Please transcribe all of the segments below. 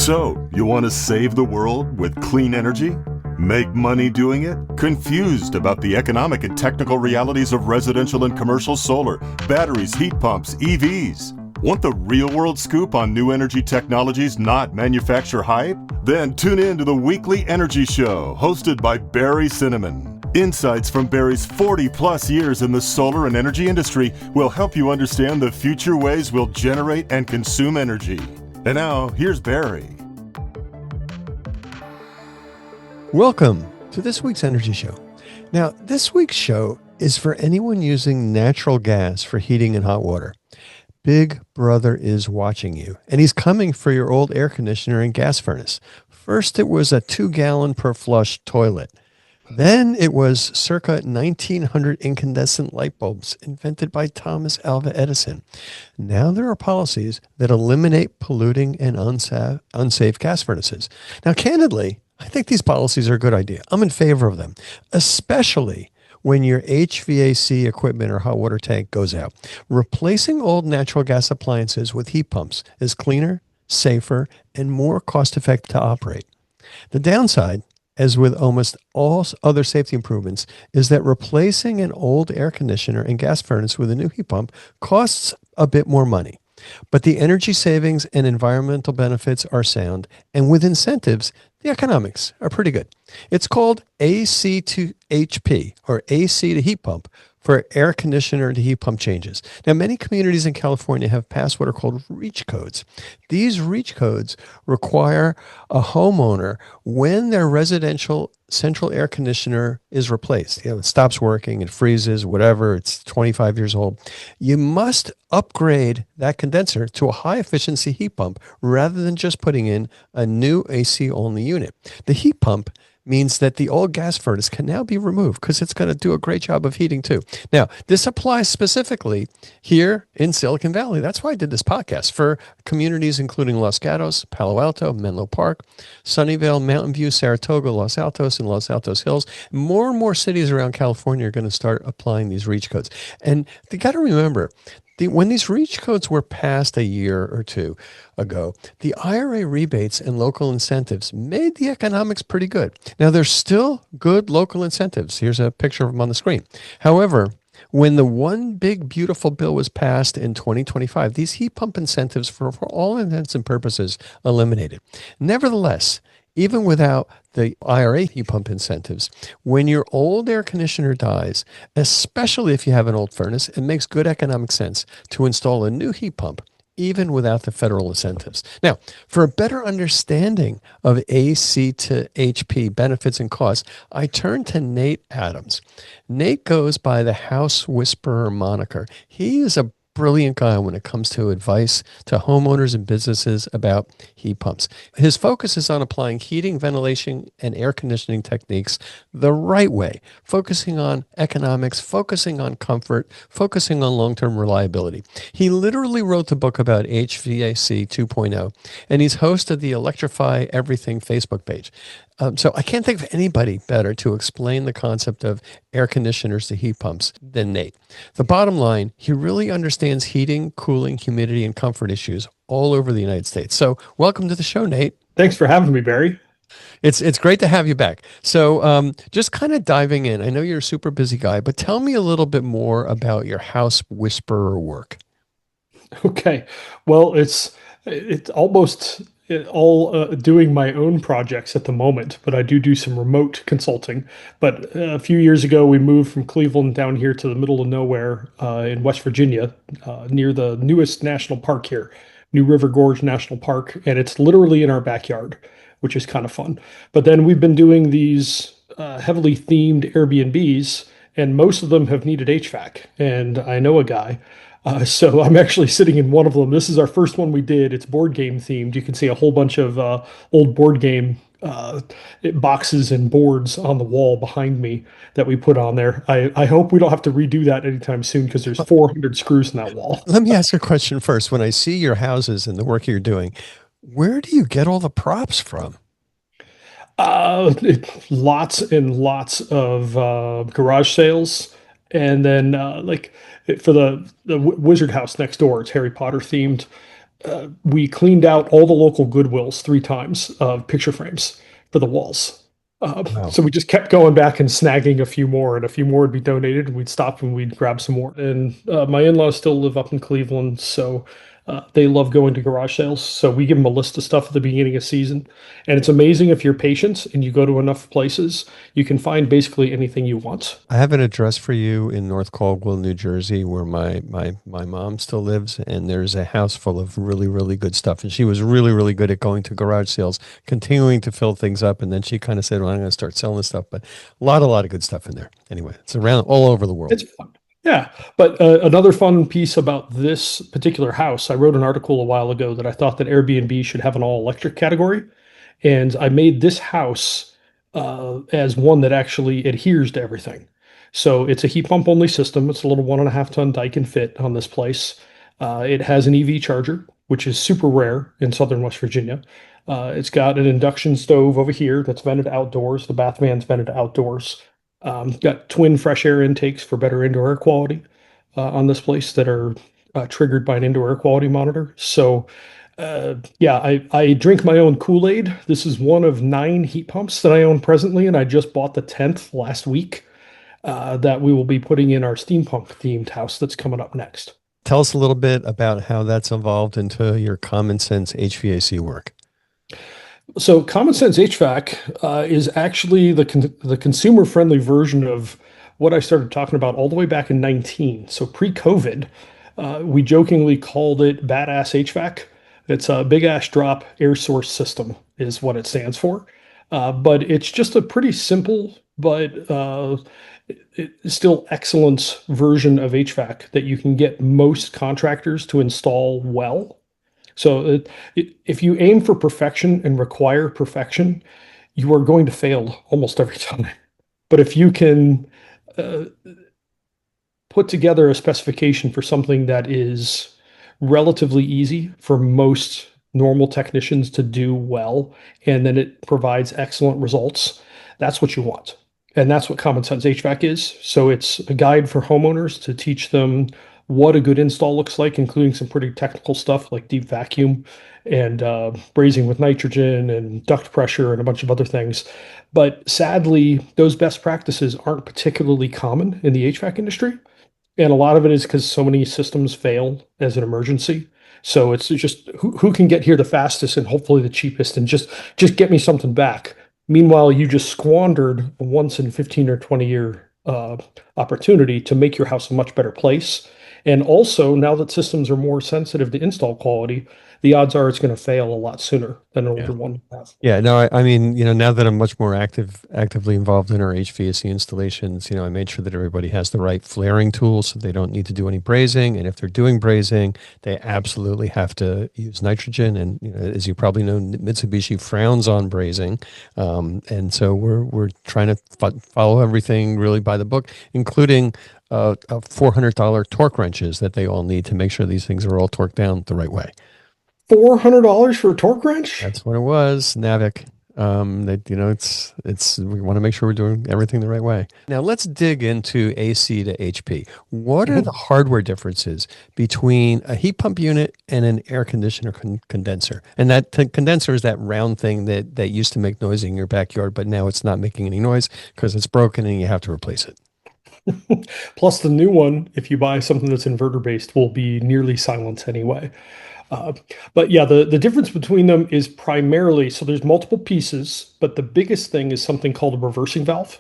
So, you want to save the world with clean energy? Make money doing it? Confused about the economic and technical realities of residential and commercial solar, batteries, heat pumps, EVs? Want the real-world scoop on new energy technologies, not manufacturer hype? Then tune in to the Weekly Energy Show, hosted by Barry Cinnamon. Insights from Barry's 40-plus years in the solar and energy industry will help you understand the future ways we'll generate and consume energy. And now, here's Barry. Welcome to this week's Energy Show. Now, this week's show is for anyone using natural gas for heating and hot water. Big Brother is watching you, and he's coming for your old air conditioner and gas furnace. First, it was a 2-gallon per flush toilet. Then it was circa 1900 incandescent light bulbs invented by Thomas Alva Edison. Now there are policies that eliminate polluting and unsafe gas furnaces. Now, candidly, I think these policies are a good idea. I'm in favor of them, especially when your HVAC equipment or hot water tank goes out. Replacing old natural gas appliances with heat pumps is cleaner, safer, and more cost-effective to operate. The downside, as with almost all other safety improvements, is that replacing an old air conditioner and gas furnace with a new heat pump costs a bit more money. But the energy savings and environmental benefits are sound, and with incentives, the economics are pretty good. It's called AC to HP, or AC to heat pump, for air conditioner to heat pump changes. Now, many communities in California have passed what are called REACH codes. These REACH codes require a homeowner, when their residential central air conditioner is replaced, it stops working, it freezes, whatever, it's 25 years old, you must upgrade that condenser to a high efficiency heat pump rather than just putting in a new AC only unit. The heat pump means that the old gas furnace can now be removed because it's going to do a great job of heating too. Now, this applies specifically here in Silicon Valley. That's why I did this podcast for communities including Los Gatos, Palo Alto, Menlo Park, Sunnyvale, Mountain View, Saratoga, Los Altos, and Los Altos Hills. More and more cities around California are going to start applying these REACH codes. And you got to remember, when these REACH codes were passed a year or two ago, the IRA rebates and local incentives made the economics pretty good. Now, there's still good local incentives. Here's a picture of them on the screen. However, when the one big beautiful bill was passed in 2025, these heat pump incentives for all intents and purposes eliminated. Nevertheless, even without the IRA heat pump incentives, when your old air conditioner dies, especially if you have an old furnace, it makes good economic sense to install a new heat pump, even without the federal incentives. Now, for a better understanding of AC to HP benefits and costs, I turn to Nate Adams. Nate goes by the House Whisperer moniker. He is a brilliant guy when it comes to advice to homeowners and businesses about heat pumps. His focus is on applying heating, ventilation, and air conditioning techniques the right way, focusing on economics, focusing on comfort, focusing on long-term reliability. He literally wrote the book about HVAC 2.0, and he's host of the Electrify Everything Facebook page. So I can't think of anybody better to explain the concept of air conditioners to heat pumps than Nate. The bottom line, he really understands heating, cooling, humidity, and comfort issues all over the United States. So welcome to the show, Nate. Thanks for having me, Barry. It's great to have you back. So just kind of diving in, I know you're a super busy guy, but tell me a little bit more about your House Whisperer work. Okay. Well, it's almost all doing my own projects at the moment, but I do some remote consulting. But a few years ago, we moved from Cleveland down here to the middle of nowhere in West Virginia, near the newest national park here, New River Gorge National Park, and it's literally in our backyard, which is kind of fun. But then we've been doing these heavily themed Airbnbs, and most of them have needed HVAC, and I know a guy. So I'm actually sitting in one of them. This is our first one we did. It's board game themed. You can see a whole bunch of old board game boxes and boards on the wall behind me that we put on there. I hope we don't have to redo that anytime soon because there's 400 screws in that wall. Let me ask you a question first. When I see your houses and the work you're doing, where do you get all the props from? Lots and lots of garage sales. And then like for the Wizard House next door, it's Harry Potter themed. We cleaned out all the local Goodwills 3 times of picture frames for the walls. Wow. So we just kept going back and snagging a few more, and a few more would be donated, and we'd stop and we'd grab some more. And my in-laws still live up in Cleveland, so they love going to garage sales. So we give them a list of stuff at the beginning of season, and it's amazing if you're patient and you go to enough places, you can find basically anything you want. I have an address for you in North Caldwell, New Jersey, where my mom still lives, and there's a house full of really, really good stuff. And she was really, really good at going to garage sales, continuing to fill things up. And then she kind of said, "Well, I'm going to start selling this stuff." But a lot of good stuff in there. Anyway, it's around all over the world. It's fun. Yeah. But another fun piece about this particular house, I wrote an article a while ago that I thought that Airbnb should have an all electric category. And I made this house as one that actually adheres to everything. So it's a heat pump only system. It's a little 1.5 ton Daikin fit on this place. It has an EV charger, which is super rare in Southern West Virginia. It's got an induction stove over here that's vented outdoors. The bath van's vented outdoors. Got twin fresh air intakes for better indoor air quality on this place that are triggered by an indoor air quality monitor. So yeah, I drink my own Kool-Aid. This is one of 9 heat pumps that I own presently, and I just bought the 10th last week that we will be putting in our steampunk themed house that's coming up next. Tell us a little bit about how that's evolved into your common sense HVAC work. So Common Sense HVAC is actually the consumer friendly version of what I started talking about all the way back in 19. So pre-COVID, we jokingly called it Badass HVAC. It's a big ass drop air source system is what it stands for. But it's just a pretty simple but still excellent version of HVAC that you can get most contractors to install well. So if you aim for perfection and require perfection, you are going to fail almost every time. But if you can uh, put together a specification for something that is relatively easy for most normal technicians to do well, and then it provides excellent results, that's what you want. And that's what Common Sense HVAC is. So it's a guide for homeowners to teach them what a good install looks like, including some pretty technical stuff like deep vacuum and brazing with nitrogen and duct pressure and a bunch of other things. But sadly, those best practices aren't particularly common in the HVAC industry. And a lot of it is because so many systems fail as an emergency. So it's just who can get here the fastest and hopefully the cheapest and just get me something back. Meanwhile, you just squandered a once in 15 or 20 year opportunity to make your house a much better place. And also, now that systems are more sensitive to install quality, the odds are it's going to fail a lot sooner than an Yeah. older one has. Yeah, no, I mean, now that I'm much more actively involved in our HVAC installations, I made sure that everybody has the right flaring tools so they don't need to do any brazing. And if they're doing brazing, they absolutely have to use nitrogen. And, as you probably know, Mitsubishi frowns on brazing. And so we're trying to follow everything really by the book, including $400 torque wrenches that they all need to make sure these things are all torqued down the right way. $400 for a torque wrench? That's what it was, Navic. That it's we want to make sure we're doing everything the right way. Now let's dig into AC to HP. What are the hardware differences between a heat pump unit and an air conditioner condenser? And that condenser is that round thing that used to make noise in your backyard, but now it's not making any noise because it's broken and you have to replace it. Plus, the new one, if you buy something that's inverter based, will be nearly silent anyway. Uh, but yeah, the difference between them is primarily so there's multiple pieces, but the biggest thing is something called a reversing valve,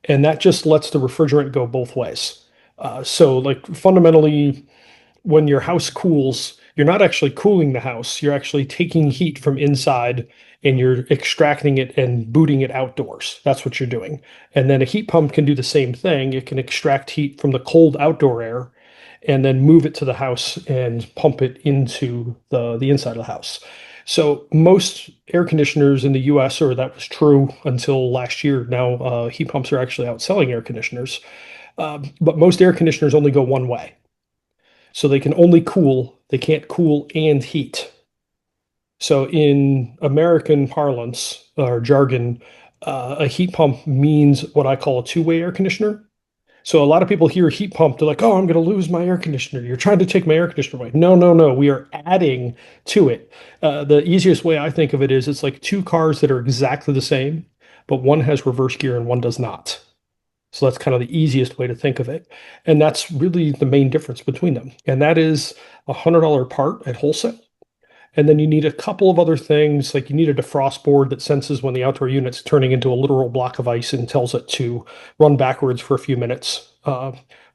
and that just lets the refrigerant go both ways. So, like fundamentally, when your house cools, you're not actually cooling the house. You're actually taking heat from inside and you're extracting it and booting it outdoors. That's what you're doing. And then a heat pump can do the same thing. It can extract heat from the cold outdoor air and then move it to the house and pump it into the inside of the house. So most air conditioners in the US, or that was true until last year, now heat pumps are actually outselling air conditioners. But most air conditioners only go one way. So they can only cool, they can't cool and heat. So in American parlance or jargon, a heat pump means what I call a two-way air conditioner, So a lot of people hear heat pump, they're like, oh, I'm going to lose my air conditioner. You're trying to take my air conditioner away. No, no, no. We are adding to it. The easiest way I think of it is it's like two cars that are exactly the same, but one has reverse gear and one does not. So that's kind of the easiest way to think of it. And that's really the main difference between them. And that is a $100 part at wholesale. And then you need a couple of other things, like you need a defrost board that senses when the outdoor unit's turning into a literal block of ice and tells it to run backwards for a few minutes,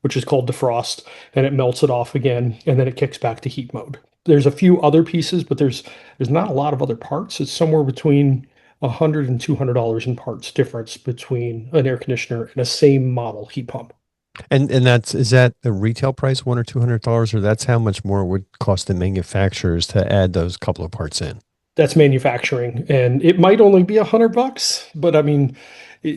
which is called defrost, and it melts it off again, and then it kicks back to heat mode. There's a few other pieces, but there's not a lot of other parts. It's somewhere between $100 and $200 in parts difference between an air conditioner and a same model heat pump. And that's is that the retail price, $100 or $200, or that's how much more it would cost the manufacturers to add those couple of parts in? That's manufacturing, and it might only be $100, but I mean,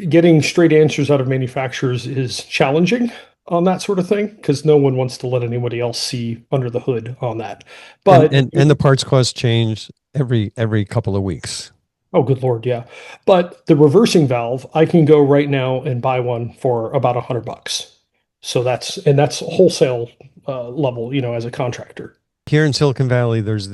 getting straight answers out of manufacturers is challenging on that sort of thing because no one wants to let anybody else see under the hood on that. And But and the parts cost change every couple of weeks. oh, good Lord, yeah. But the reversing valve, I can go right now and buy one for about $100. So that's wholesale level, as a contractor. Here in Silicon Valley, there's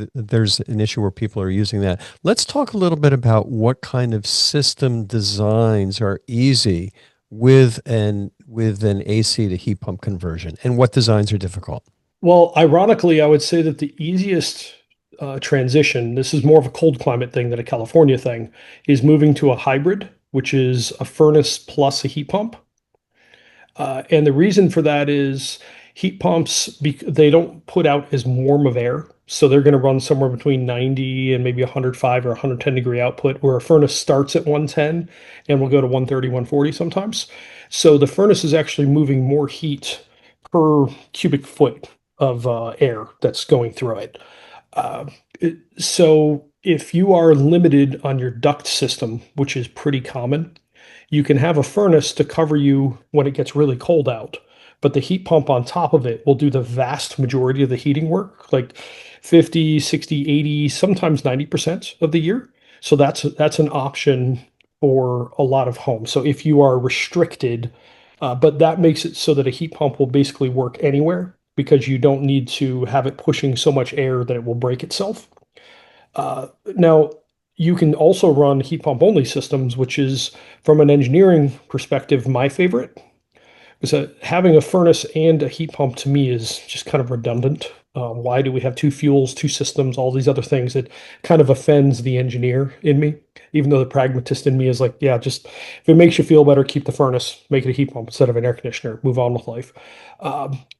an issue where people are using that. Let's talk a little bit about what kind of system designs are easy with an AC to heat pump conversion, and what designs are difficult. Well, ironically, I would say that the easiest transition, this is more of a cold climate thing than a California thing, is moving to a hybrid, which is a furnace plus a heat pump. And the reason for that is heat pumps, they don't put out as warm of air. So they're going to run somewhere between 90 and maybe 105 or 110 degree output, where a furnace starts at 110 and will go to 130, 140 sometimes. So the furnace is actually moving more heat per cubic foot of air that's going through it. Uh, so if you are limited on your duct system, which is pretty common, you can have a furnace to cover you when it gets really cold out, but the heat pump on top of it will do the vast majority of the heating work, like 50, 60, 80, sometimes 90% of the year. So that's an option for a lot of homes. So if you are restricted, but that makes it so that a heat pump will basically work anywhere because you don't need to have it pushing so much air that it will break itself. Now, you can also run heat pump only systems, which is, from an engineering perspective, my favorite. Because having a furnace and a heat pump to me is just kind of redundant. Why do we have two fuels, two systems, all these other things? It kind of offends the engineer in me, even though the pragmatist in me is like, yeah, just if it makes you feel better, keep the furnace, make it a heat pump instead of an air conditioner, move on with life.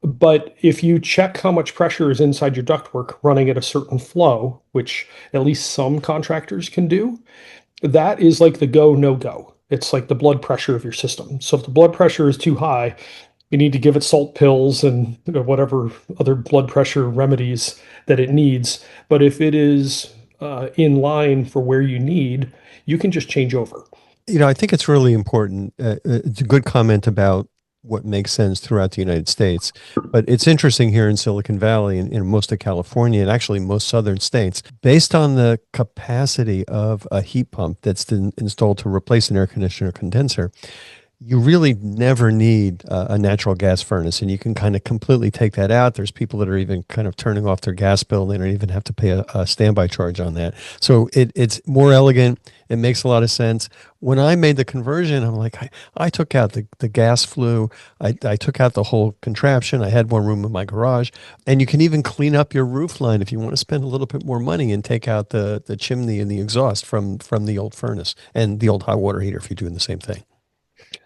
But if you check how much pressure is inside your ductwork running at a certain flow, which at least some contractors can do, that is like the go, no go. It's like the blood pressure of your system. So if the blood pressure is too high, you need to give it salt pills and whatever other blood pressure remedies that it needs. But if it is in line for where you need, you can just change over. I think it's really important. It's a good comment about what makes sense throughout the United States. But it's interesting here in Silicon Valley and in most of California and actually most southern states, based on the capacity of a heat pump that's installed to replace an air conditioner condenser, you really never need a natural gas furnace, and you can kind of completely take that out. There's people that are even kind of turning off their gas bill. They don't even have to pay a standby charge on that. So it's more elegant. It makes a lot of sense. When I made the conversion, I'm like, I took out the gas flue. I took out the whole contraption. I had one room in my garage, and you can even clean up your roof line if you want to spend a little bit more money and take out the chimney and the exhaust from the old furnace and the old hot water heater if you're doing the same thing.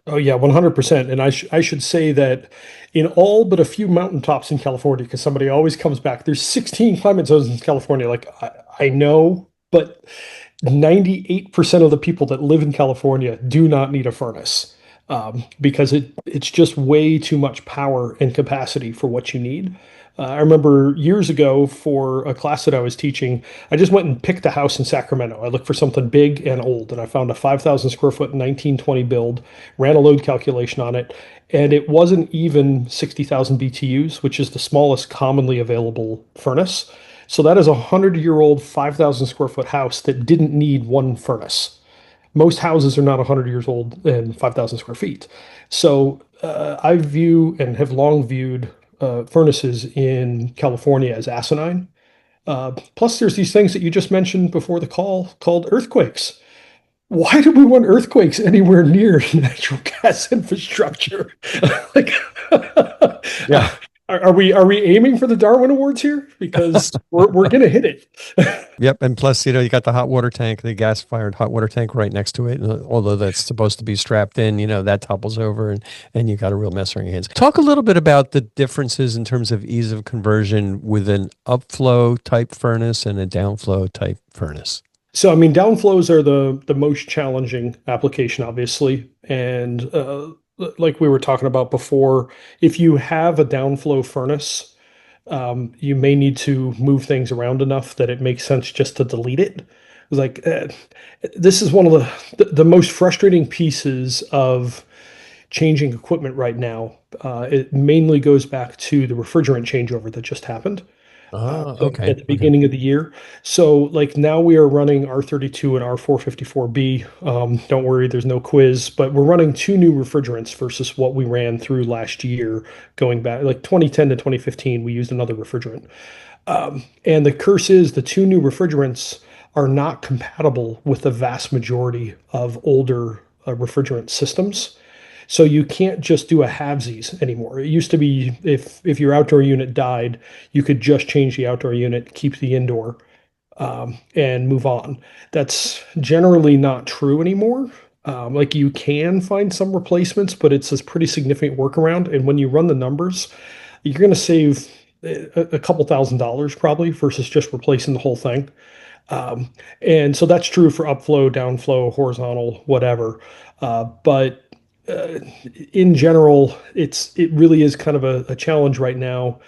Oh yeah, 100%. And I should say that in all but a few mountaintops in California, because somebody always comes back, there's 16 climate zones in California. Like I know, but 98% of the people that live in California do not need a furnace because it's just way too much power and capacity for what you need. I remember years ago for a class that I was teaching, I just went and picked a house in Sacramento. I looked for something big and old, and I found a 5,000 square foot 1920 build, ran a load calculation on it, and it wasn't even 60,000 BTUs, which is the smallest commonly available furnace. So that is a 100-year-old 5,000 square foot house that didn't need one furnace. Most houses are not 100 years old and 5,000 square feet. So I view and have long viewed furnaces in California as asinine. Plus, there's these things that you just mentioned before the call called earthquakes. Why do we want earthquakes anywhere near natural gas infrastructure? Like, Yeah. are we aiming for the Darwin Awards here? Because we're gonna hit it. Yep. And plus, you got the hot water tank, the gas fired hot water tank right next to it. And although that's supposed to be strapped in, that topples over and you got a real mess on your hands. Talk a little bit about the differences in terms of ease of conversion with an upflow type furnace and a downflow type furnace. So, I mean, downflows are the most challenging application, obviously. And like we were talking about before, if you have a downflow furnace, you may need to move things around enough that it makes sense just to delete it. Like, this is one of the most frustrating pieces of changing equipment right now. It mainly goes back to the refrigerant changeover that just happened Okay. at the Okay. beginning of the year. So like now we are running R32 and R454B. Don't worry, there's no quiz, but we're running two new refrigerants versus what we ran through last year. Going back like 2010 to 2015, we used another refrigerant. And the curse is the two new refrigerants are not compatible with the vast majority of older refrigerant systems. So you can't just do a halvesies anymore. It used to be if your outdoor unit died, you could just change the outdoor unit, keep the indoor, and move on. That's generally not true anymore. Like you can find some replacements, but it's a pretty significant workaround. And when you run the numbers, you're going to save a couple $1,000s probably versus just replacing the whole thing. And so that's true for upflow, downflow, horizontal, whatever. But in general, it really is kind of a challenge right now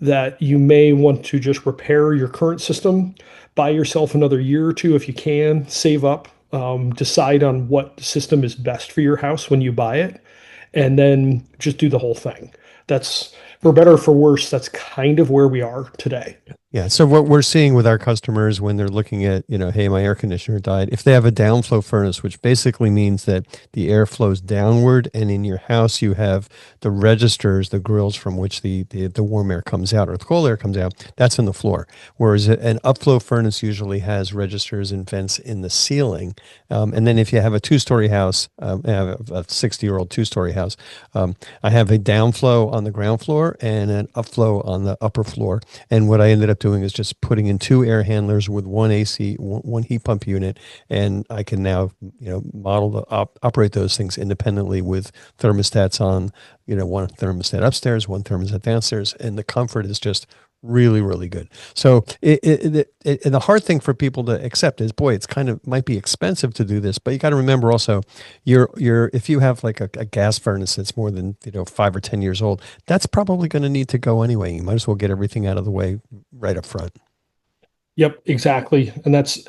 that you may want to just repair your current system, buy yourself another year or two if you can, save up, decide on what system is best for your house when you buy it, and then just do the whole thing. That's for better or for worse, that's kind of where we are today. Yeah. So what we're seeing with our customers when they're looking at, hey, my air conditioner died, if they have a downflow furnace, which basically means that the air flows downward, and in your house you have the registers, the grills from which the warm air comes out or the cold air comes out, that's in the floor. Whereas an upflow furnace usually has registers and vents in the ceiling. And then if you have a two-story house, I have a 60-year-old two-story house, I have a downflow on the ground floor and an upflow on the upper floor. And what I ended up doing is just putting in two air handlers with one AC, one heat pump unit, and I can now, operate those things independently with thermostats on, one thermostat upstairs, one thermostat downstairs, and the comfort is just really, really good. So and the hard thing for people to accept is, boy, it's kind of might be expensive to do this, but you got to remember also, if you have like a gas furnace that's more than 5 or 10 years old, that's probably going to need to go anyway. You might as well get everything out of the way right up front. Yep, exactly. And that's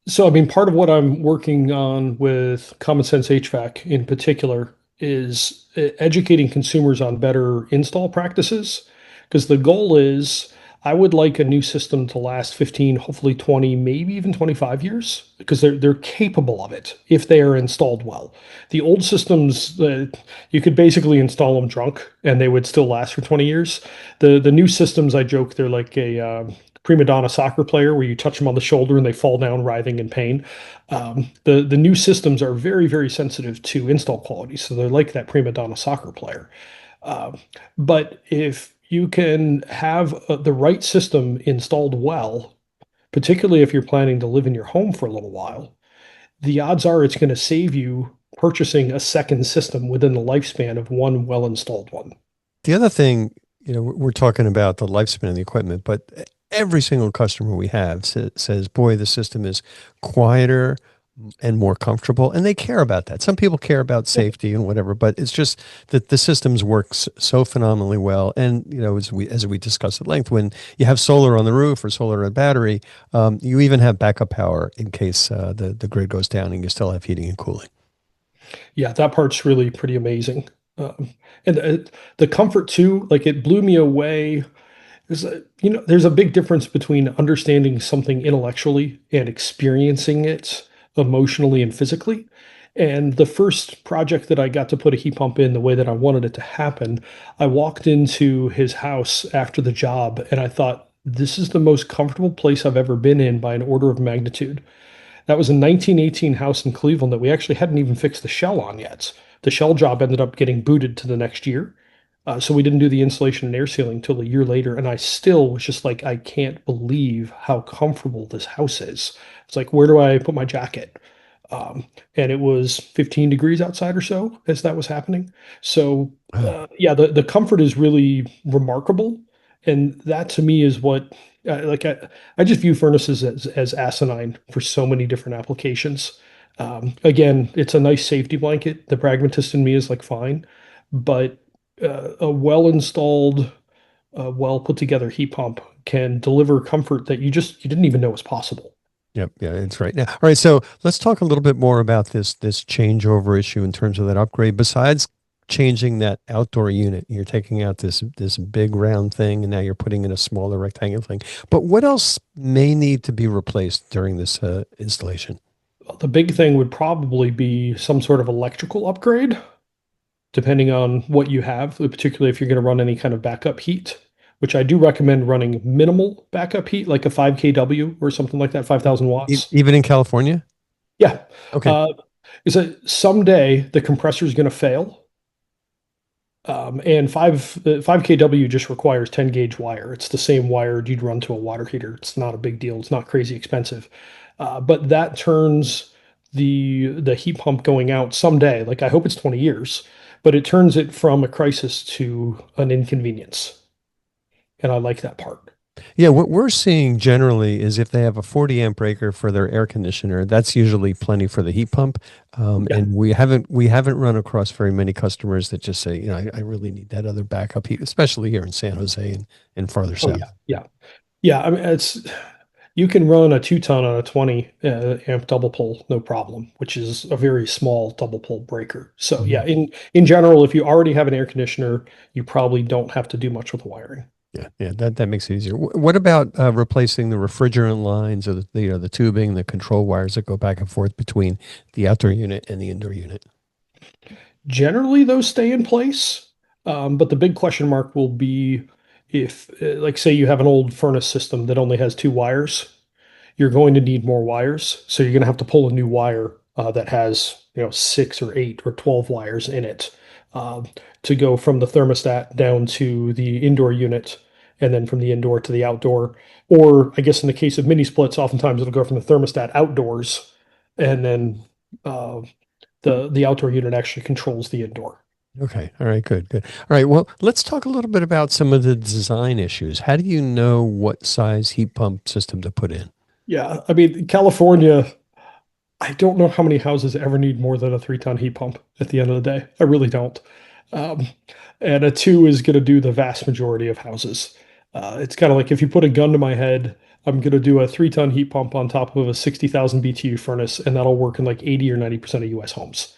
so, I mean, part of what I'm working on with Common Sense HVAC in particular is educating consumers on better install practices. Because the goal is, I would like a new system to last 15, hopefully 20, maybe even 25 years, because they're capable of it if they are installed well. The old systems, you could basically install them drunk and they would still last for 20 years. The new systems, I joke, they're like a prima donna soccer player where you touch them on the shoulder and they fall down writhing in pain. The new systems are very, very sensitive to install quality, so they're like that prima donna soccer player. But if you can have the right system installed well, particularly if you're planning to live in your home for a little while, the odds are it's going to save you purchasing a second system within the lifespan of one well installed one. The other thing, we're talking about the lifespan of the equipment, but every single customer we have says, boy, the system is quieter and more comfortable, and they care about that. Some people care about safety and whatever, but it's just that the systems works so phenomenally well. And as we discussed at length, when you have solar on the roof or solar on battery, you even have backup power in case the grid goes down and you still have heating and cooling. Yeah, that part's really pretty amazing. And the comfort too, like it blew me away. There's a big difference between understanding something intellectually and experiencing it emotionally and physically. And the first project that I got to put a heat pump in the way that I wanted it to happen, I walked into his house after the job and I thought, this is the most comfortable place I've ever been in by an order of magnitude. That was a 1918 house in Cleveland that we actually hadn't even fixed the shell on yet. The shell job ended up getting booted to the next year. So we didn't do the insulation and air sealing until a year later. And I still was just like, I can't believe how comfortable this house is. It's like, where do I put my jacket? And it was 15 degrees outside or so as that was happening. So, Wow. yeah, the comfort is really remarkable. And that to me is what, I just view furnaces as asinine for so many different applications. Again, it's a nice safety blanket. The pragmatist in me is like, fine. But a well installed, well put together heat pump can deliver comfort that you didn't even know was possible. Yep. Yeah, it's right. Now, all right. So let's talk a little bit more about this changeover issue in terms of that upgrade. Besides changing that outdoor unit, you're taking out this big round thing, and now you're putting in a smaller rectangular thing. But what else may need to be replaced during this installation? The big thing would probably be some sort of electrical upgrade, depending on what you have, particularly if you're going to run any kind of backup heat, which I do recommend running minimal backup heat, like a 5 kW or something like that, 5,000 watts. Even in California? Yeah. Okay. Uh, is that someday the compressor is going to fail. And 5 kW just requires 10 gauge wire. It's the same wire you'd run to a water heater. It's not a big deal. It's not crazy expensive. But that turns the heat pump going out someday, like I hope it's 20 years, but it turns it from a crisis to an inconvenience. And I like that part. Yeah, what we're seeing generally is if they have a 40 amp breaker for their air conditioner, that's usually plenty for the heat pump. Yeah. And we haven't run across very many customers that just say, I really need that other backup heat, especially here in San Jose and farther Oh yeah. south. Yeah. Yeah. I mean, you can run a 2 ton on a 20 amp double pole, no problem, which is a very small double pole breaker. So yeah, Mhm. in general, if you already have an air conditioner, you probably don't have to do much with the wiring. Yeah, yeah, that makes it easier. What about replacing the refrigerant lines or the tubing, the control wires that go back and forth between the outdoor unit and the indoor unit? Generally, those stay in place, but the big question mark will be if, like, say you have an old furnace system that only has two wires, you're going to need more wires. So you're going to have to pull a new wire that has, 6 or 8 or 12 wires in it to go from the thermostat down to the indoor unit, and then from the indoor to the outdoor. Or I guess in the case of mini splits, oftentimes it'll go from the thermostat outdoors, and then uh, the outdoor unit actually controls the indoor. Okay. All right. Good. Good. All right. Well, let's talk a little bit about some of the design issues. How do you know what size heat pump system to put in? Yeah, I mean, California, I don't know how many houses ever need more than a 3 ton heat pump at the end of the day. I really don't. Um, and a two is going to do the vast majority of houses. It's kind of like if you put a gun to my head, I'm going to do a 3 ton heat pump on top of a 60,000 BTU furnace, and that'll work in like 80 or 90% of US homes.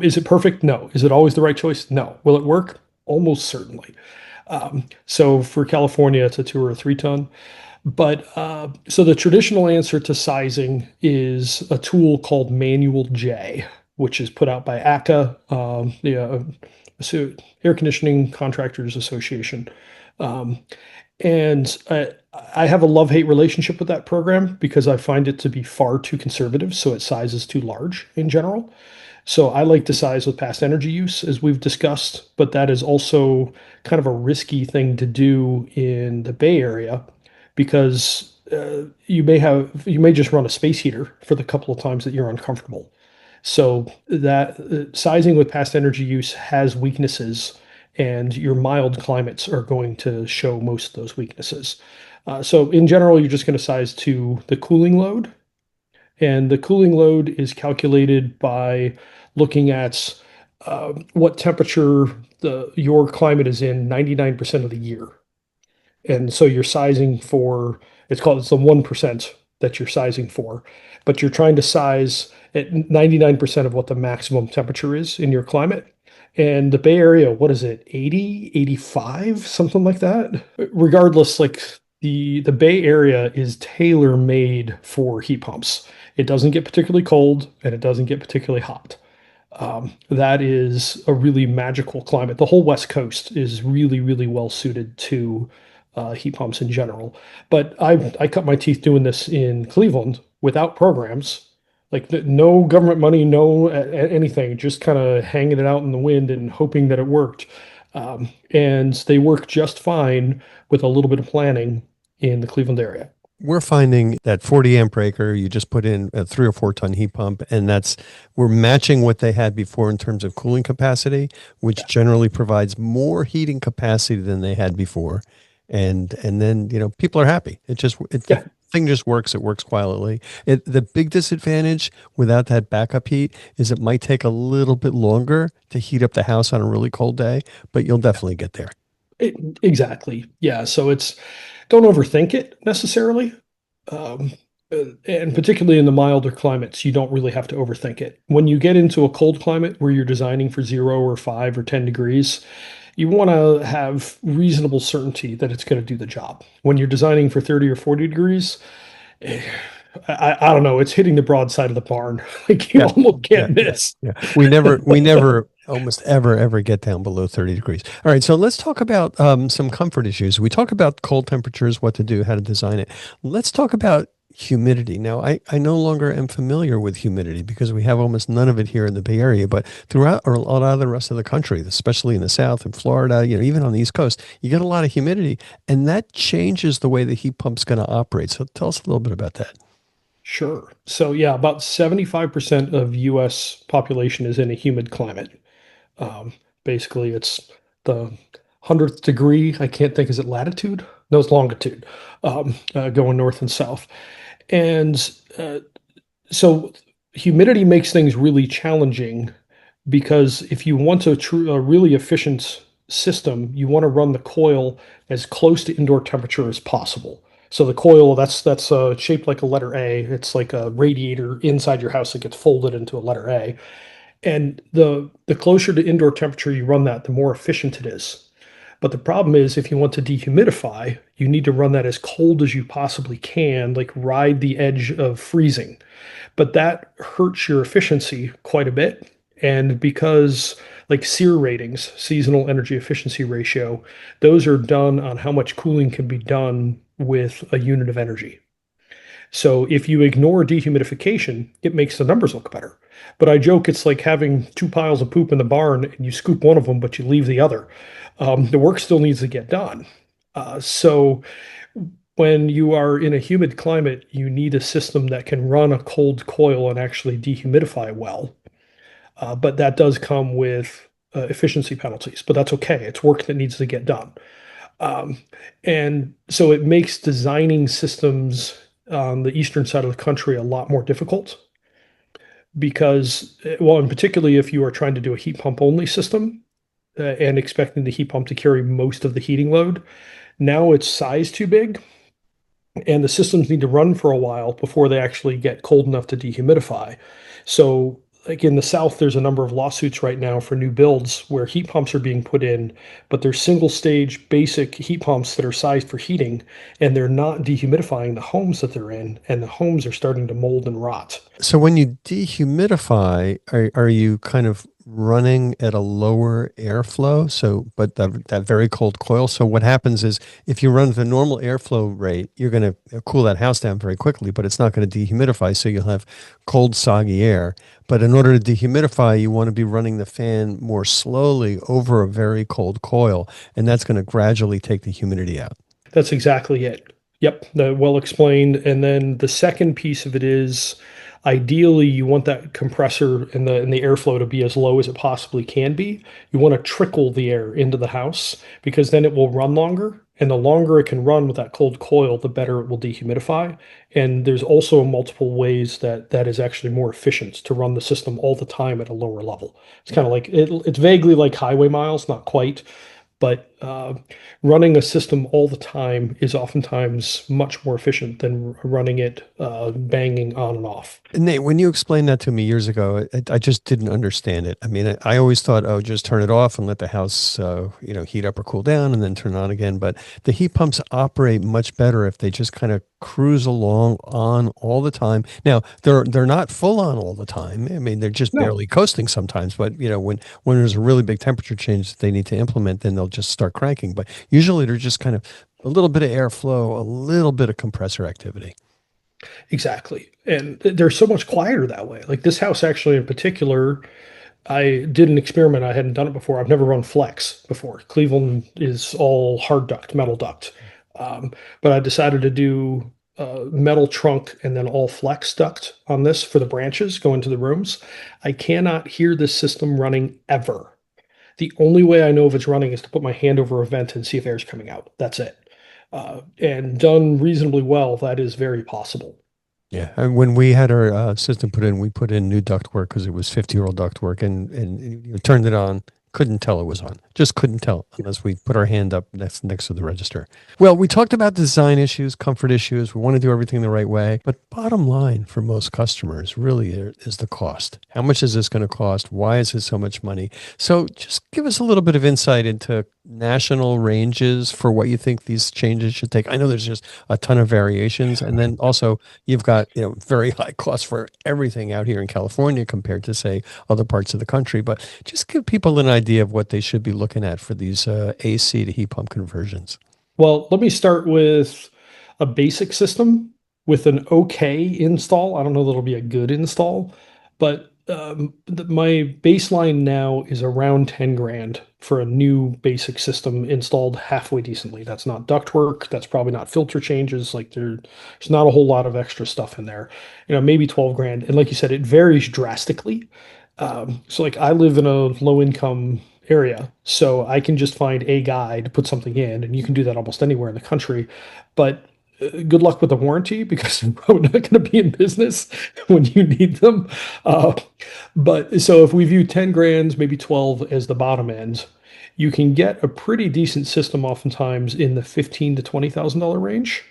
Is it perfect? No. Is it always the right choice? No. Will it work? Almost certainly. So for California, it's a 2 or 3 ton. But so the traditional answer to sizing is a tool called Manual J, which is put out by ACA, so Air Conditioning Contractors Association. Um, and I have a love-hate relationship with that program because I find it to be far too conservative, so its size is too large in general. So I like to size with past energy use, as we've discussed, but that is also kind of a risky thing to do in the Bay Area because you may just run a space heater for the couple of times that you're uncomfortable. So that sizing with past energy use has weaknesses, and your mild climates are going to show most of those weaknesses. So in general, you're just going to size to the cooling load, and the cooling load is calculated by looking at what temperature your climate is in 99% of the year. And so you're sizing for, it's the 1% that you're sizing for, but you're trying to size at 99% of what the maximum temperature is in your climate. And the Bay Area, what is it, 80, 85, something like that? Regardless, like the Bay Area is tailor made for heat pumps. It doesn't get particularly cold and it doesn't get particularly hot. That is a really magical climate. The whole West Coast is really, really well suited to heat pumps in general. But I cut my teeth doing this in Cleveland without programs, like no government money, no anything, just kind of hanging it out in the wind and hoping that it worked. And they work just fine with a little bit of planning in the Cleveland area. We're finding that 40 amp breaker, you just put in a 3 or 4 ton heat pump, and we're matching what they had before in terms of cooling capacity, which generally provides more heating capacity than they had before. And then, people are happy. Yeah. The thing just works. It works quietly. The big disadvantage without that backup heat is it might take a little bit longer to heat up the house on a really cold day, but you'll definitely get there. Exactly. Yeah. So don't overthink it necessarily. Um, and particularly in the milder climates, you don't really have to overthink it. When you get into a cold climate where you're designing for 0 or 5 or 10 degrees, you want to have reasonable certainty that it's going to do the job. When you're designing for 30 or 40 degrees, eh, I don't know, it's hitting the broadside of the barn. Like you Yeah. almost Yeah. can't miss. Yeah. We never almost ever get down below 30 degrees. All right. So let's talk about some comfort issues. We talk about cold temperatures, what to do, how to design it. Let's talk about humidity. Now, I no longer am familiar with humidity because we have almost none of it here in the Bay Area, but throughout a lot of the rest of the country, especially in the South and Florida, even on the East Coast, you get a lot of humidity, and that changes the way the heat pump's going to operate. So tell us a little bit about that. Sure. So yeah, about 75% of US population is in a humid climate. Um, Basically, it's the 100th degree. I can't think, is it latitude? No, it's longitude, going north and south. And so humidity makes things really challenging because if you want a really efficient system, you want to run the coil as close to indoor temperature as possible. So the coil, that's shaped like a letter A. It's like a radiator inside your house that gets folded into a letter A. And the closer to indoor temperature you run that, the more efficient it is. But the problem is if you want to dehumidify, you need to run that as cold as you possibly can, like ride the edge of freezing. But that hurts your efficiency quite a bit. And because like SEER ratings, seasonal energy efficiency ratio, those are done on how much cooling can be done with a unit of energy. So if you ignore dehumidification, it makes the numbers look better. But I joke it's like having 2 piles of poop in the barn and you scoop one of them, but you leave the other. The work still needs to get done. So when you are in a humid climate, you need a system that can run a cold coil and actually dehumidify well. But that does come with efficiency penalties, but that's okay. It's work that needs to get done. Um, and so it makes designing systems on the eastern side of the country a lot more difficult because, well, and particularly if you are trying to do a heat pump only system and expecting the heat pump to carry most of the heating load, now it's size too big and the systems need to run for a while before they actually get cold enough to dehumidify. So, like in the South, there's a number of lawsuits right now for new builds where heat pumps are being put in, but they're single stage basic heat pumps that are sized for heating, and they're not dehumidifying the homes that they're in, and the homes are starting to mold and rot. So when you dehumidify, are you kind of running at a lower airflow? So, but that very cold coil. So what happens is if you run the normal airflow rate, you're going to cool that house down very quickly, but it's not going to dehumidify. So you'll have cold, soggy air. But in order to dehumidify, you want to be running the fan more slowly over a very cold coil, and that's going to gradually take the humidity out. That's exactly it. Yep, well explained. And then the second piece of it is ideally you want that compressor and the airflow to be as low as it possibly can be. You want to trickle the air into the house because then it will run longer. And the longer it can run with that cold coil, the better it will dehumidify. And there's also multiple ways that is actually more efficient to run the system all the time at a lower level. It's kind of like it's vaguely like highway miles, not quite, but running a system all the time is oftentimes much more efficient than running it banging on and off. Nate, when you explained that to me years ago, I just didn't understand it. I mean, I always thought, oh, just turn it off and let the house, heat up or cool down and then turn it on again. But the heat pumps operate much better if they just kind of cruise along on all the time. Now, they're not full on all the time. I mean, they're just No, barely coasting sometimes. But when there's a really big temperature change that they need to implement, then they'll just start cranking. But usually they're just kind of a little bit of airflow, a little bit of compressor activity. exactly. And they're so much quieter that way. Like this house, actually, in particular, I did an experiment. I hadn't done it before. I've never run flex before. Cleveland is all hard duct, metal duct. Um, but I decided to do metal trunk and then all flex duct on this for the branches going to the rooms. I cannot hear this system running ever. The only way I know if it's running is to put my hand over a vent and see if air's coming out. That's it. And done reasonably well, that is very possible. Yeah, and when we had our system put in, we put in new ductwork because it was 50-year-old ductwork, and you turned it on, couldn't tell it was on, just couldn't tell unless we put our hand up next to the register. Well, we talked about design issues, comfort issues. We want to do everything the right way, but bottom line for most customers really is the cost. How much is this going to cost? Why is it so much money? So just give us a little bit of insight into national ranges for what you think these changes should take. I know there's just a ton of variations, and then also you've got very high costs for everything out here in California compared to say other parts of the country. But just give people an idea of what they should be looking at for these AC to heat pump conversions. Well, let me start with a basic system with an okay install. I don't know that it'll be a good install, but my baseline now is around 10 grand for a new basic system installed halfway decently. That's not ductwork. That's probably not filter changes. Like there's not a whole lot of extra stuff in there. Maybe 12 grand. And like you said, it varies drastically. So like I live in a low income area, so I can just find a guy to put something in, and you can do that almost anywhere in the country. But good luck with the warranty because I'm probably not going to be in business when you need them. Uh, but so if we view 10 grand, maybe 12 as the bottom end, you can get a pretty decent system oftentimes in the 15 to $20,000 range.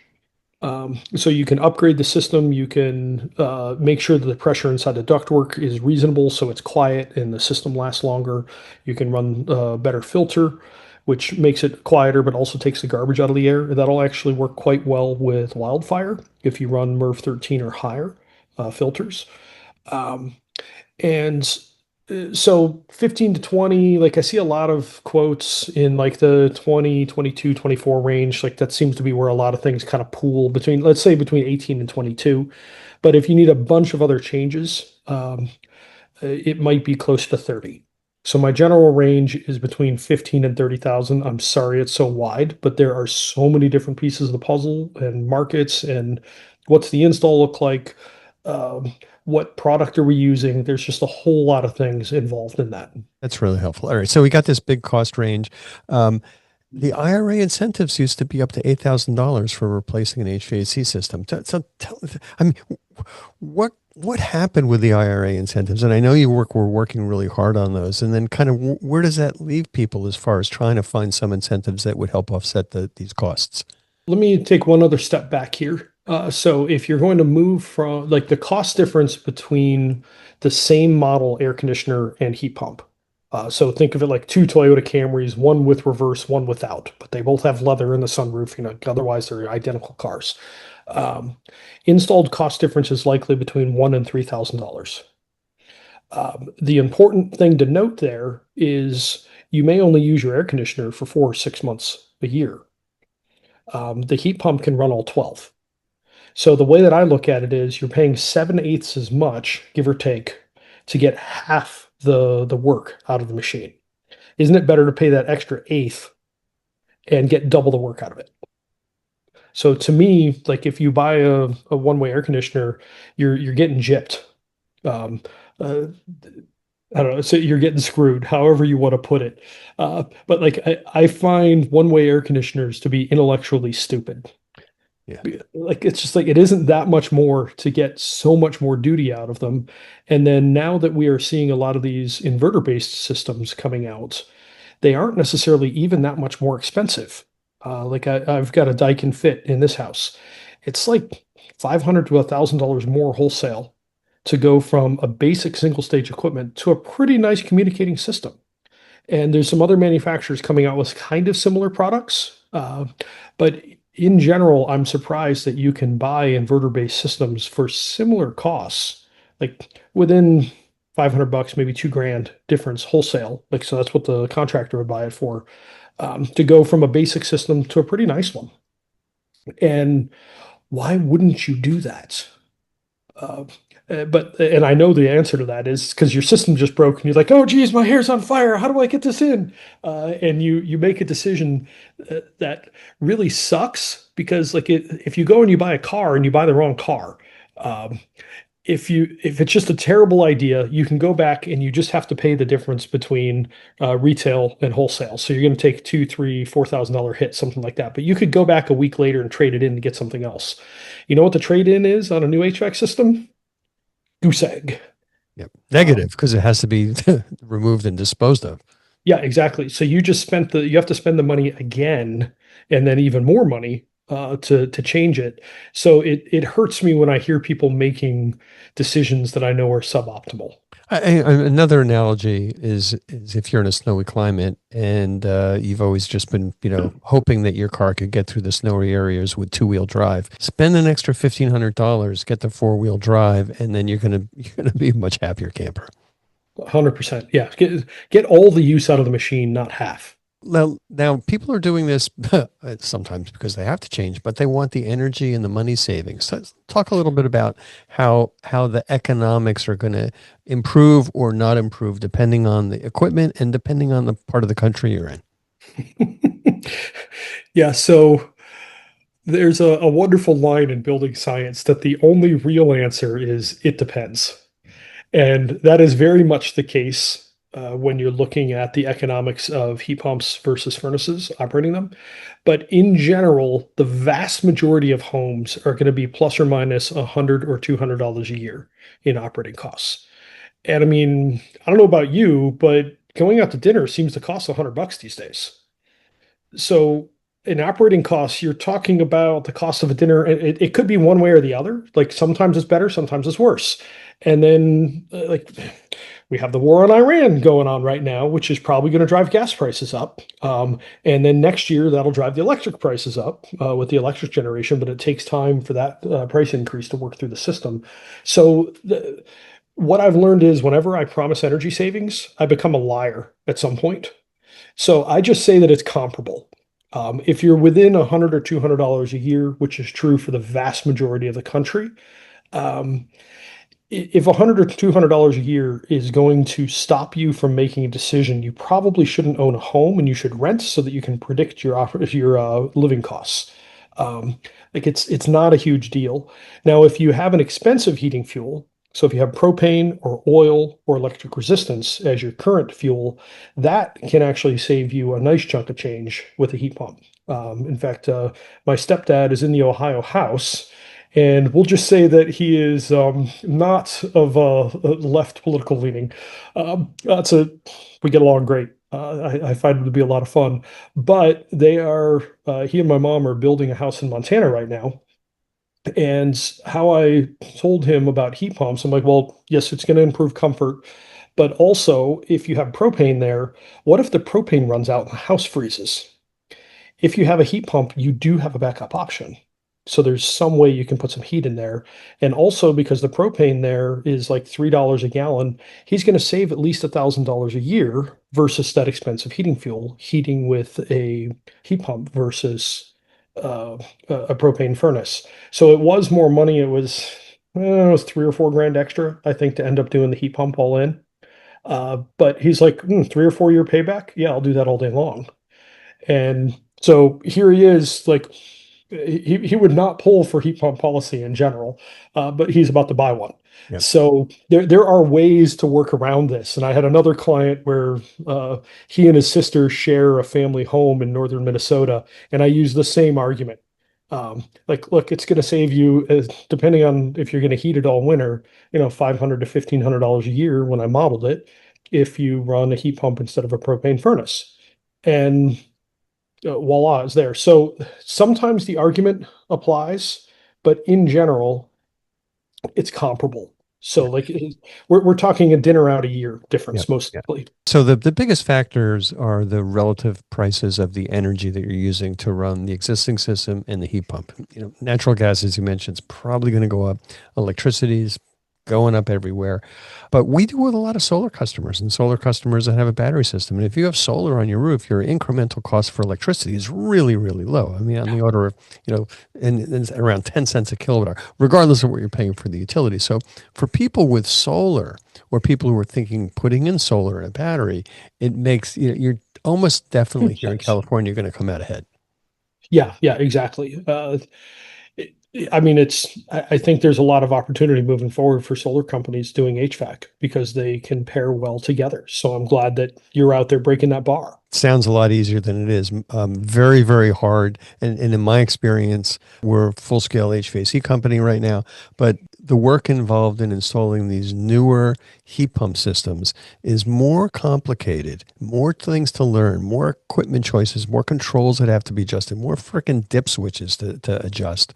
So you can upgrade the system. You can make sure that the pressure inside the ductwork is reasonable, so it's quiet and the system lasts longer. You can run a better filter, which makes it quieter, but also takes the garbage out of the air. That'll actually work quite well with wildfire if you run MERV 13 or higher filters. Um, and so 15 to 20, like I see a lot of quotes in like the 20, 22, 24 range. Like that seems to be where a lot of things kind of pool between, let's say between 18 and 22. But if you need a bunch of other changes, it might be close to 30. So my general range is between 15 and 30,000. I'm sorry it's so wide, but there are so many different pieces of the puzzle and markets and what's the install look like? Um, what product are we using? There's just a whole lot of things involved in that. That's really helpful. All right, so we got this big cost range. Um, the IRA incentives used to be up to $8,000 for replacing an HVAC system. I mean, what happened with the IRA incentives? And I know were working really hard on those. And then kind of where does that leave people as far as trying to find some incentives that would help offset these costs? Let me take one other step back here. So if you're going to move from like the cost difference between the same model air conditioner and heat pump. So think of it like two Toyota Camrys, one with reverse, one without, but they both have leather in the sunroof, otherwise they're identical cars. Um, Installed cost difference is likely between $1,000 and $3,000. The important thing to note there is you may only use your air conditioner for 4 or 6 months a year. The heat pump can run all 12. So the way that I look at it is you're paying 7/8 as much, give or take, to get half the work out of the machine. Isn't it better to pay that extra eighth and get double the work out of it? So to me, like if you buy a one-way air conditioner, you're getting gypped. Um, uh, I don't know. So you're getting screwed, however you want to put it. But like I find one-way air conditioners to be intellectually stupid. Yeah. Like it's just like it isn't that much more to get so much more duty out of them. And then now that we are seeing a lot of these inverter-based systems coming out, they aren't necessarily even that much more expensive. Like I've got a Daikin Fit in this house. It's like $500 to $1,000 more wholesale to go from a basic single stage equipment to a pretty nice communicating system. And there's some other manufacturers coming out with kind of similar products. But in general, I'm surprised that you can buy inverter-based systems for similar costs, like within 500 bucks, maybe 2 grand difference wholesale. Like, so that's what the contractor would buy it for, to go from a basic system to a pretty nice one. And why wouldn't you do that? Uh, and I know the answer to that is because your system just broke and you're like, oh geez, my hair's on fire. How do I get this in? And you make a decision that really sucks because if you go and you buy a car and you buy the wrong car, um, if it's just a terrible idea, you can go back and you just have to pay the difference between retail and wholesale. So you're going to take two, three, $4,000 hit, something like that. But you could go back a week later and trade it in to get something else. You know what the trade in is on a new HVAC system? Goose egg. Yep. Um, Negative because it has to be removed and disposed of. yeah, exactly. So you have to spend the money again and then even more money to change it. So it hurts me when I hear people making decisions that I know are suboptimal. Another analogy is if you're in a snowy climate and you've always just been, hoping that your car could get through the snowy areas with two-wheel drive. Spend an extra $1,500, get the four-wheel drive, and then you're gonna be a much happier camper. 100%. Yeah. Get all the use out of the machine, not half. Now people are doing this sometimes because they have to change, but they want the energy and the money savings. So let's talk a little bit about how the economics are going to improve or not improve depending on the equipment and depending on the part of the country you're in. Yeah. So there's a wonderful line in building science that the only real answer is it depends. And that is very much the case when you're looking at the economics of heat pumps versus furnaces, operating them. But in general, the vast majority of homes are going to be plus or minus $100 or $200 a year in operating costs. And I mean, I don't know about you, but going out to dinner seems to cost $100 these days. So in operating costs, you're talking about the cost of a dinner. It could be one way or the other. Like sometimes it's better, sometimes it's worse. And then we have the war on Iran going on right now, which is probably going to drive gas prices up. And then next year that'll drive the electric prices up with the electric generation, but it takes time for that price increase to work through the system. So what I've learned is whenever I promise energy savings, I become a liar at some point. So I just say that it's comparable. If you're within $100 or $200 a year, which is true for the vast majority of the country, um, if $100 or $200 a year is going to stop you from making a decision, you probably shouldn't own a home and you should rent so that you can predict your living costs. Like it's not a huge deal. Now, if you have an expensive heating fuel, so if you have propane or oil or electric resistance as your current fuel, that can actually save you a nice chunk of change with a heat pump. In fact, my stepdad is in the Ohio House, and we'll just say that he is not of left political leaning. That's a We get along great. I find him to be a lot of fun. But he and my mom are building a house in Montana right now. And how I told him about heat pumps, I'm like, well, yes, it's going to improve comfort. But also, if you have propane there, what if the propane runs out and the house freezes? If you have a heat pump, you do have a backup option. So there's some way you can put some heat in there. And also because the propane there is like $3 a gallon, he's going to save at least $1,000 a year versus that expensive heating fuel, heating with a heat pump versus a propane furnace. So it was more money. It was 3 or 4 grand extra, I think, to end up doing the heat pump all in. But he's like, 3 or 4 year payback. Yeah, I'll do that all day long. And so here he is, like he would not pull for heat pump policy in general, but he's about to buy one. Yep. So there are ways to work around this. And I had another client where he and his sister share a family home in northern Minnesota, and I use the same argument. Like, look, it's going to save you, depending on if you're going to heat it all winter, $500 to $1,500 a year when I modeled it, if you run a heat pump instead of a propane furnace. And voila, is there. So sometimes the argument applies, but in general, it's comparable. So like we're talking a dinner out a year Yeah. difference Yeah. mostly. So the biggest factors are the relative prices of the energy that you're using to run the existing system and the heat pump. Natural gas, as you mentioned, is probably going to go up. Electricity is going up everywhere. But we do with a lot of solar customers and solar customers that have a battery system. And if you have solar on your roof, your incremental cost for electricity is really, really low. I mean, on the order of, and it's around 10 cents a kilowatt hour, regardless of what you're paying for the utility. So for people with solar, or people who are thinking putting in solar and a battery, it makes you're almost definitely Makes here in sense. California, you're going to come out ahead. Yeah, yeah, exactly. I mean, I think there's a lot of opportunity moving forward for solar companies doing HVAC because they can pair well together. So I'm glad that you're out there breaking that bar. Sounds a lot easier than it is. Very, very hard. And in my experience, we're a full scale HVAC company right now, but the work involved in installing these newer heat pump systems is more complicated, more things to learn, more equipment choices, more controls that have to be adjusted, more freaking dip switches to adjust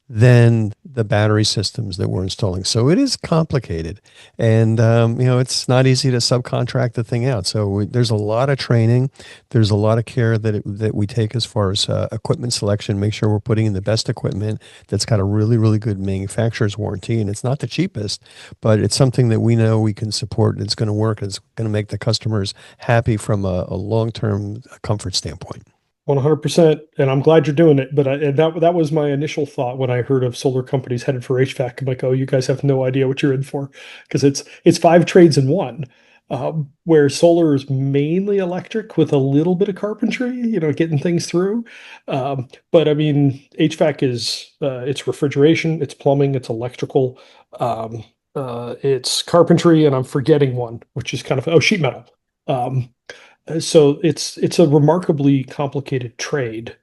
than the battery systems that we're installing. So it is complicated, and it's not easy to subcontract the thing out. So there's a lot of training, there's a lot of care that we take as far as equipment selection. Make sure we're putting in the best equipment that's got a really, really good manufacturer's warranty, and it's not the cheapest, but it's something that we know we can support. It's going to work. It's going to make the customers happy from a long-term comfort standpoint. 100%, and I'm glad you're doing it. But and that was my initial thought when I heard of solar companies headed for HVAC. I'm like, oh, you guys have no idea what you're in for, because it's five trades in one. Where solar is mainly electric with a little bit of carpentry, getting things through. But I mean, HVAC is it's refrigeration, it's plumbing, it's electrical, it's carpentry, and I'm forgetting one, which is kind of sheet metal. Um, so it's a remarkably complicated trade,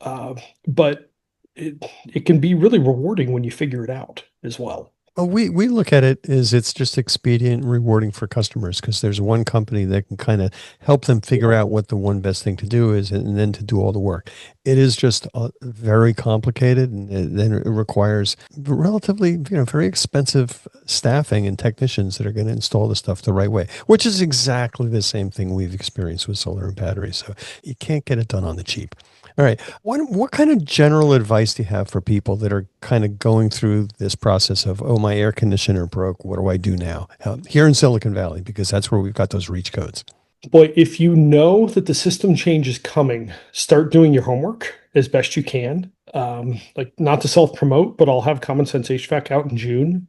uh, but it can be really rewarding when you figure it out as well. Well, we look at it as it's just expedient and rewarding for customers because there's one company that can kind of help them figure out what the one best thing to do is and then to do all the work. It is just very complicated, and then it requires relatively, very expensive staffing and technicians that are going to install the stuff the right way, which is exactly the same thing we've experienced with solar and batteries. So you can't get it done on the cheap. All right. What kind of general advice do you have for people that are kind of going through this process of, oh, my air conditioner broke. What do I do now? Here in Silicon Valley, because that's where we've got those reach codes. Boy, if you know that the system change is coming, start doing your homework as best you can. Like not to self-promote, but I'll have Common Sense HVAC out in June.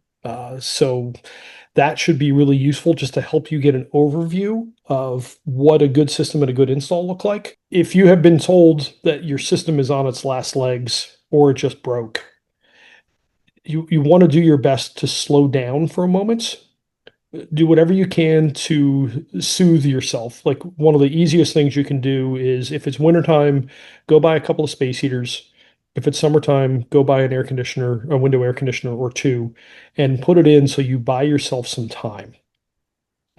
So that should be really useful just to help you get an overview of what a good system and a good install look like. If you have been told that your system is on its last legs or it just broke, you want to do your best to slow down for a moment. Do whatever you can to soothe yourself. Like one of the easiest things you can do is if it's wintertime, go buy a couple of space heaters. If it's summertime, go buy an air conditioner, a window air conditioner or two, and put it in so you buy yourself some time.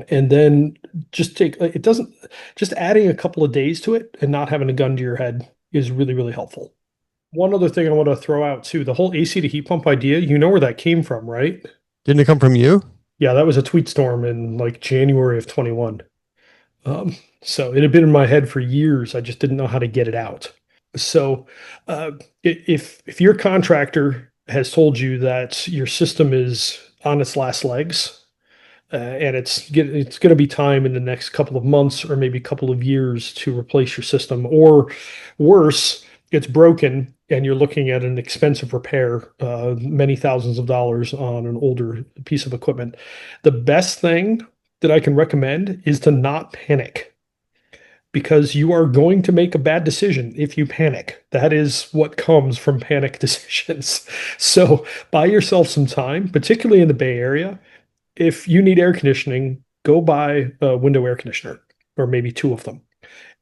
And then it doesn't, just adding a couple of days to it and not having a gun to your head is really, really helpful. One other thing I want to throw out too, the whole AC to heat pump idea, you know where that came from, right? Didn't it come from you? Yeah, that was a tweet storm in like January of 21. So it had been in my head for years. I just didn't know how to get it out. So if your contractor has told you that your system is on its last legs, and it's going to be time in the next couple of months or maybe a couple of years to replace your system, or worse, it's broken and you're looking at an expensive repair, many thousands of dollars on an older piece of equipment. The best thing that I can recommend is to not panic because you are going to make a bad decision if you panic. That is what comes from panic decisions. So buy yourself some time, particularly in the Bay Area. If you need air conditioning, go buy a window air conditioner or maybe two of them.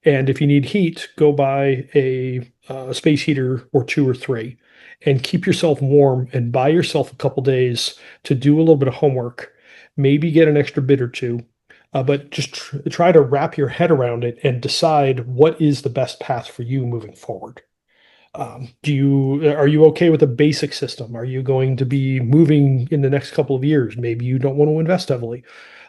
And if you need heat, go buy a space heater or two or three and keep yourself warm and buy yourself a couple days to do a little bit of homework, maybe get an extra bid or two, but just try to wrap your head around it and decide what is the best path for you moving forward. Are you okay with a basic system? Are you going to be moving in the next couple of years? Maybe you don't want to invest heavily.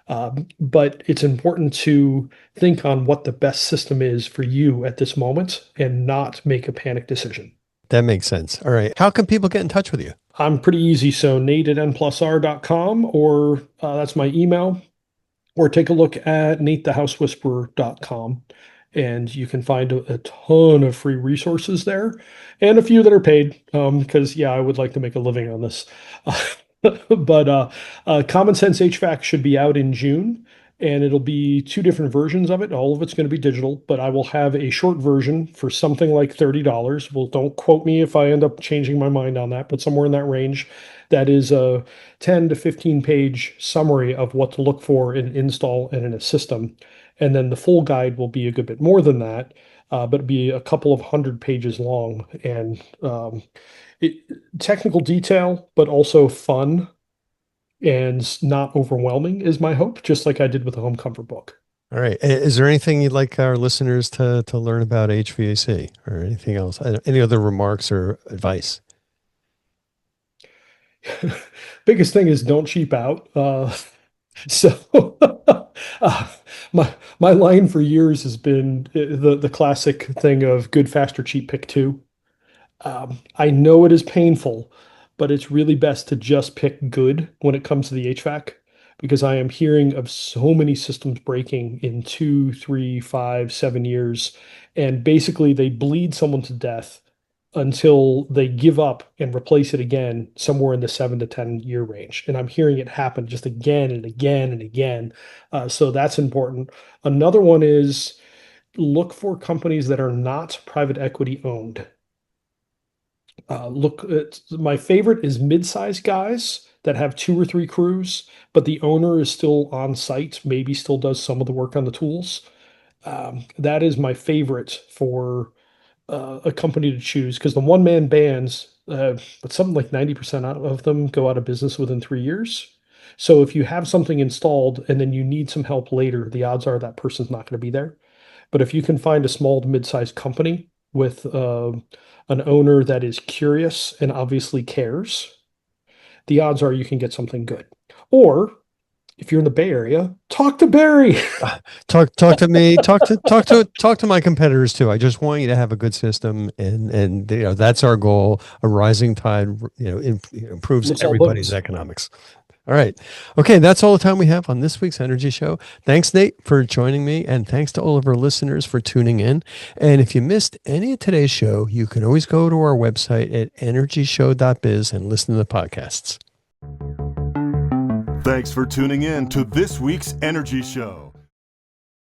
But it's important to think on what the best system is for you at this moment and not make a panic decision. That makes sense. All right. How can people get in touch with you? I'm pretty easy. So Nate at n+r.com, or that's my email, or take a look at natethehousewhisperer.com. And you can find a ton of free resources there and a few that are paid. Because, yeah, I would like to make a living on this. But Common Sense HVAC should be out in June, and it'll be two different versions of it. All of it's going to be digital, but I will have a short version for something like $30. Well, don't quote me if I end up changing my mind on that, but somewhere in that range. That is a 10 to 15 page summary of what to look for in install and in a system. And then the full guide will be a good bit more than that, but be a couple of 100 pages long. And it, technical detail, but also fun and not overwhelming is my hope, just like I did with the home comfort book. All right. Is there anything you'd like our listeners to learn about HVAC or anything else? Any other remarks or advice? Biggest thing is don't cheap out. So uh, my line for years has been the classic thing of good, fast, or cheap, pick two. I know it is painful, but it's really best to just pick good when it comes to the HVAC, because I am hearing of so many systems breaking in 2, 3, 5, 7 years, and basically they bleed someone to death until they give up and replace it again somewhere in the 7 to 10 year range. And I'm hearing it happen just again and again and again. So that's important. Another one is look for companies that are not private equity owned. My favorite is mid-sized guys that have 2 or 3 crews, but the owner is still on site, maybe still does some of the work on the tools. That is my favorite for a company to choose, because the one-man bands, but something like 90% of them go out of business within 3 years. So if you have something installed and then you need some help later, the odds are that person's not going to be there. But if you can find a small to mid-sized company with an owner that is curious and obviously cares, the odds are you can get something good. Or if you're in the Bay Area, talk to Barry. Talk to me. Talk to my competitors too. I just want you to have a good system, and that's our goal. A rising tide, improves everybody's economics. All right. Okay, that's all the time we have on this week's Energy Show. Thanks, Nate, for joining me, and thanks to all of our listeners for tuning in. And if you missed any of today's show, you can always go to our website at energyshow.biz and listen to the podcasts. Thanks for tuning in to this week's Energy Show.